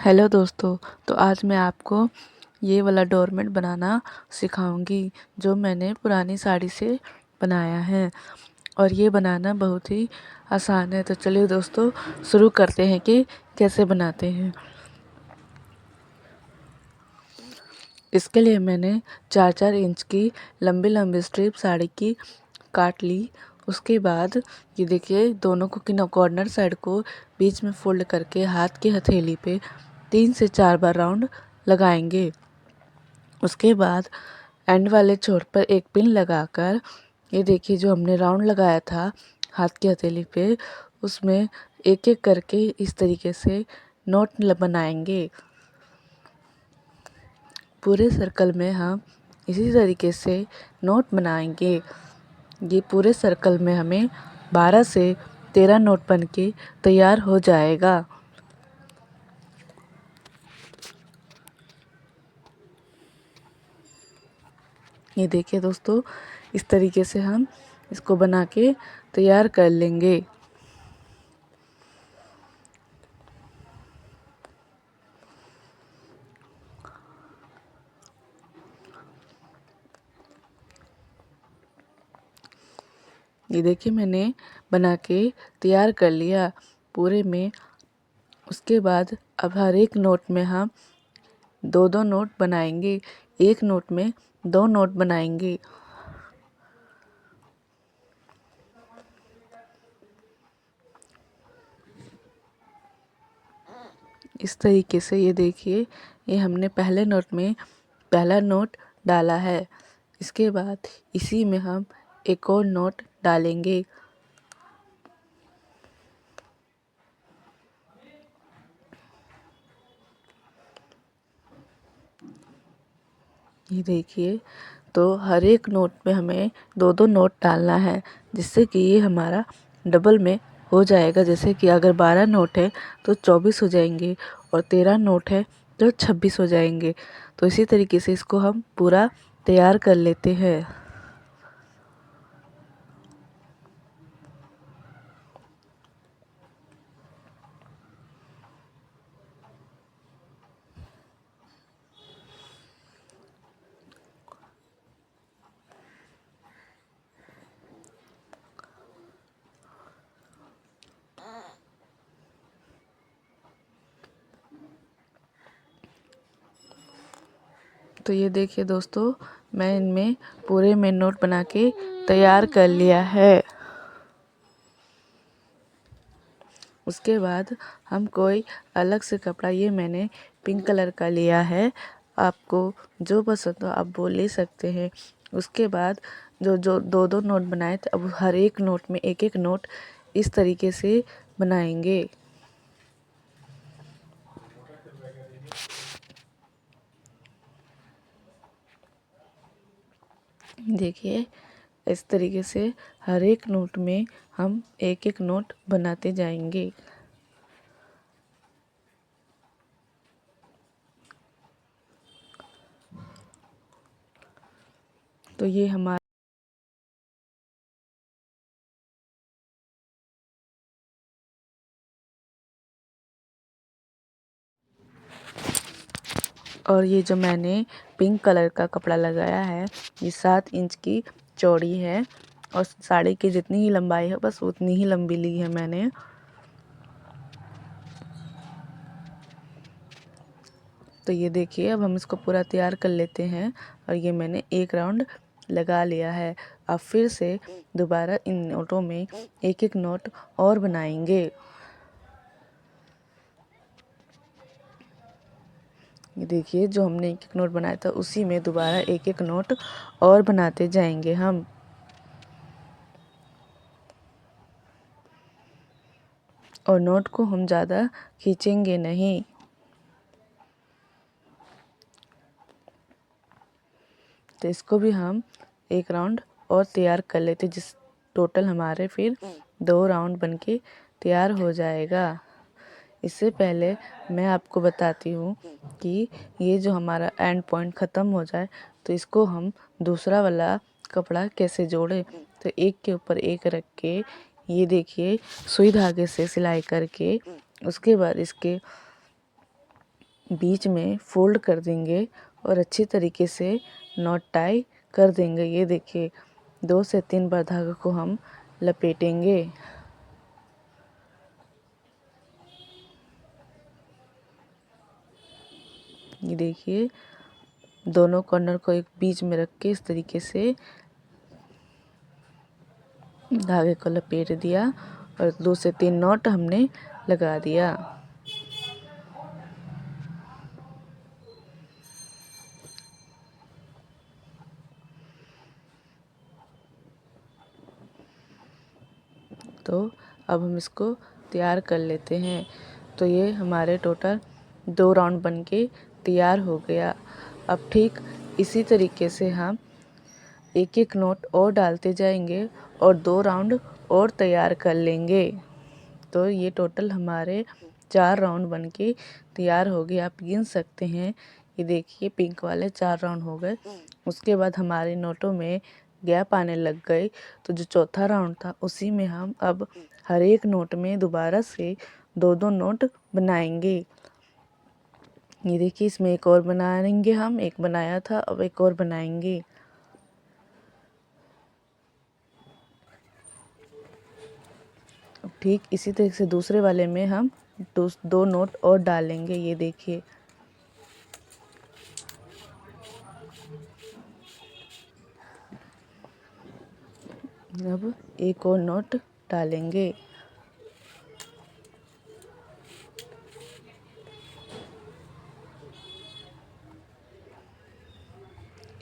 Hello दोस्तों। तो आज मैं आपको ये वाला डोरमेट बनाना सिखाऊंगी जो मैंने पुरानी साड़ी से बनाया है। और ये बनाना बहुत ही आसान है। तो चलिए दोस्तों शुरू करते हैं कि कैसे बनाते हैं। इसके लिए मैंने 4-4 इंच की लंबी लंबी स्ट्रिप साड़ी की काट ली। उसके बाद ये देखिए दोनों को कॉर्नर साइड को बीच में फोल्ड करके हाथ की हथेली पे 3 से 4 बार राउंड लगाएंगे। उसके बाद एंड वाले छोर पर एक पिन लगाकर ये देखिए जो हमने राउंड लगाया था हाथ की हथेली पे, उसमें एक एक करके इस तरीके से नोट बनाएंगे। पूरे सर्कल में हम इसी तरीके से नोट बनाएंगे। ये पूरे सर्कल में हमें 12 से 13 नोट बन के तैयार हो जाएगा। ये देखिए दोस्तों इस तरीके से हम इसको बना के तैयार कर लेंगे। ये देखिए मैंने बना के तैयार कर लिया पूरे में। उसके बाद अब हर एक नोट में हम दो दो नोट बनाएंगे। एक नोट में 2 नोट बनाएंगे। इस तरीके से ये देखिए ये हमने पहले नोट में पहला नोट डाला है। इसके बाद इसी में हम एक और नोट डालेंगे। ये देखिए तो हर एक नोट में हमें दो दो नोट डालना है जिससे कि ये हमारा डबल में हो जाएगा। जैसे कि अगर 12 नोट है तो 24 हो जाएंगे और 13 नोट है तो 26 हो जाएंगे। तो इसी तरीके से इसको हम पूरा तैयार कर लेते हैं। तो ये देखिए दोस्तों मैं इनमें पूरे में नोट बना के तैयार कर लिया है। उसके बाद हम कोई अलग से कपड़ा, ये मैंने पिंक कलर का लिया है, आपको जो पसंद हो आप वो ले सकते हैं। उसके बाद जो जो दो दो नोट बनाए थे अब हर एक नोट में एक एक नोट इस तरीके से बनाएंगे। देखिए इस तरीके से हर एक नोट में हम एक एक नोट बनाते जाएंगे। तो ये हमारा और ये जो मैंने पिंक कलर का कपड़ा लगाया है ये 7 इंच की चौड़ी है और साड़ी की जितनी ही लंबाई है बस उतनी ही लंबी ली है मैंने। तो ये देखिए अब हम इसको पूरा तैयार कर लेते हैं और ये मैंने एक राउंड लगा लिया है। अब फिर से दोबारा इन नोटों में एक एक नोट और बनाएंगे। ये देखिए जो हमने एक एक नोट बनाया था उसी में दोबारा एक एक नोट और बनाते जाएंगे हम। और नोट को हम ज़्यादा खींचेंगे नहीं। तो इसको भी हम एक राउंड और तैयार कर लेते जिस टोटल हमारे फिर 2 राउंड बनके तैयार हो जाएगा। इससे पहले मैं आपको बताती हूँ कि ये जो हमारा एंड पॉइंट ख़त्म हो जाए तो इसको हम दूसरा वाला कपड़ा कैसे जोड़ें। तो एक के ऊपर एक रख के ये देखिए सुई धागे से सिलाई करके उसके बाद इसके बीच में फोल्ड कर देंगे और अच्छी तरीके से नॉट टाई कर देंगे। ये देखिए 2 से 3 बार धागे को हम लपेटेंगे। ये देखिए दोनों कॉर्नर को एक बीच में रख के इस तरीके से धागे को लपेट दिया और 2 से 3 नॉट हमने लगा दिया। तो अब हम इसको तैयार कर लेते हैं। तो ये हमारे टोटल 2 राउंड बन के तैयार हो गया। अब ठीक इसी तरीके से हम एक एक नोट और डालते जाएंगे और 2 राउंड और तैयार कर लेंगे। तो ये टोटल हमारे 4 राउंड बन के तैयार हो गए। आप गिन सकते हैं। ये देखिए पिंक वाले 4 राउंड हो गए। उसके बाद हमारे नोटों में गैप आने लग गई। तो जो चौथा राउंड था उसी में हम अब हर एक नोट में दोबारा से 2-2 नोट बनाएंगे। ये देखिए इसमें एक और बनाएंगे। हम एक बनाया था, अब एक और बनाएंगे। अब ठीक इसी तरह से दूसरे वाले में हम 2 नोट और डालेंगे। ये देखिए अब एक और नोट डालेंगे।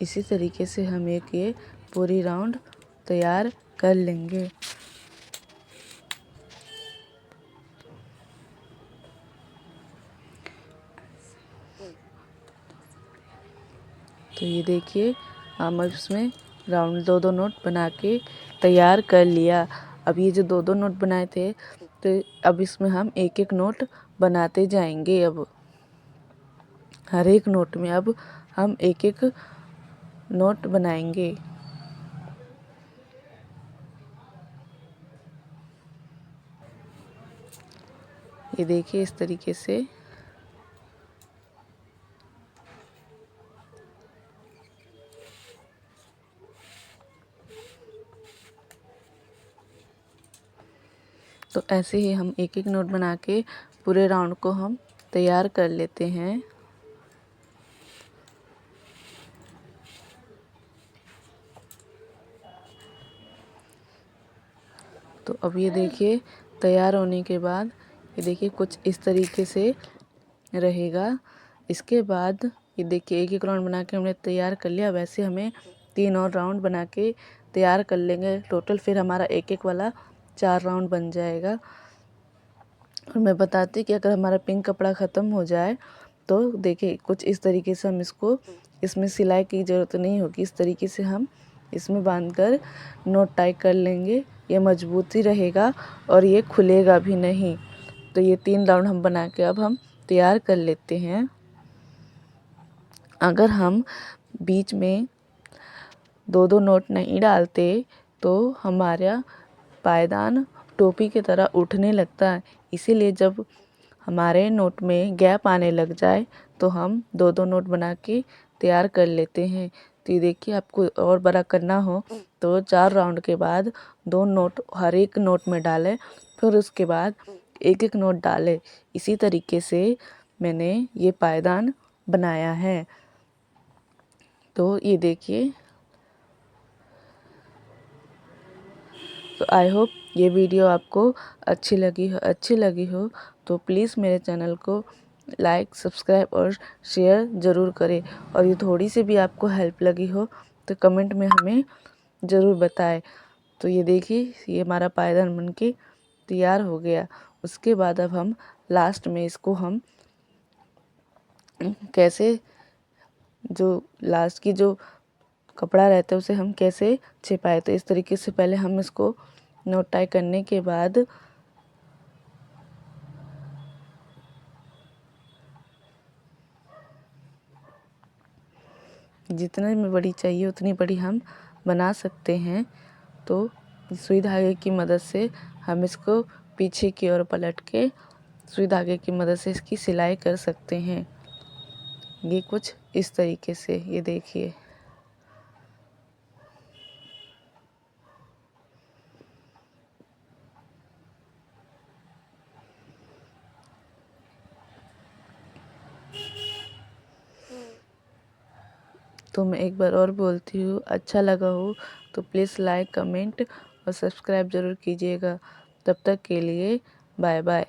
इसी तरीके से हम एक ये पूरी राउंड तैयार कर लेंगे। तो ये देखिए हम इसमें राउंड 2-2 नोट बना के तैयार कर लिया। अब ये जो 2-2 नोट बनाए थे तो अब इसमें हम एक एक नोट बनाते जाएंगे। अब हर एक नोट में अब हम एक एक नोट बनाएंगे। ये देखिए इस तरीके से तो ऐसे ही हम एक एक नोट बना के पूरे राउंड को हम तैयार कर लेते हैं। तो अब ये देखिए तैयार होने के बाद ये देखिए कुछ इस तरीके से रहेगा। इसके बाद ये देखिए एक एक राउंड बना के हमने तैयार कर लिया। वैसे हमें 3 और राउंड बना के तैयार कर लेंगे। टोटल फिर हमारा एक एक वाला 4 राउंड बन जाएगा। और मैं बताती कि अगर हमारा पिंक कपड़ा ख़त्म हो जाए तो देखिए कुछ इस तरीके से हम इसको इसमें सिलाई की ज़रूरत नहीं होगी। इस तरीके से हम इसमें बांधकर नोट टाई कर लेंगे। ये मजबूती रहेगा और ये खुलेगा भी नहीं। तो ये 3 राउंड हम बना के अब हम तैयार कर लेते हैं। अगर हम बीच में 2-2 नोट नहीं डालते तो हमारा पायदान टोपी की तरह उठने लगता है। इसीलिए जब हमारे नोट में गैप आने लग जाए तो हम 2-2 नोट बना के तैयार कर लेते हैं। तो ये देखिए आपको और बड़ा करना हो तो 4 राउंड के बाद 2 नोट हर एक नोट में डालें, फिर उसके बाद एक एक नोट डालें। इसी तरीके से मैंने ये पायदान बनाया है। तो ये देखिए। तो आई होप ये वीडियो आपको अच्छी लगी हो तो प्लीज़ मेरे चैनल को लाइक, सब्सक्राइब और शेयर ज़रूर करें। और ये थोड़ी सी भी आपको हेल्प लगी हो तो कमेंट में हमें ज़रूर बताएं। तो ये देखिए ये हमारा पायदान बन के तैयार हो गया। उसके बाद अब हम लास्ट में इसको हम कैसे जो लास्ट की जो कपड़ा रहता है उसे हम कैसे छिपाए। तो इस तरीके से पहले हम इसको नोट टाई करने के बाद जितने में बड़ी चाहिए उतनी बड़ी हम बना सकते हैं। तो सुई धागे की मदद से हम इसको पीछे की ओर पलट के सुई धागे की मदद से इसकी सिलाई कर सकते हैं। ये कुछ इस तरीके से, ये देखिए। तो मैं एक बार और बोलती हूँ, अच्छा लगा हो तो प्लीज़ लाइक, कमेंट और सब्सक्राइब ज़रूर कीजिएगा। तब तक के लिए बाय बाय।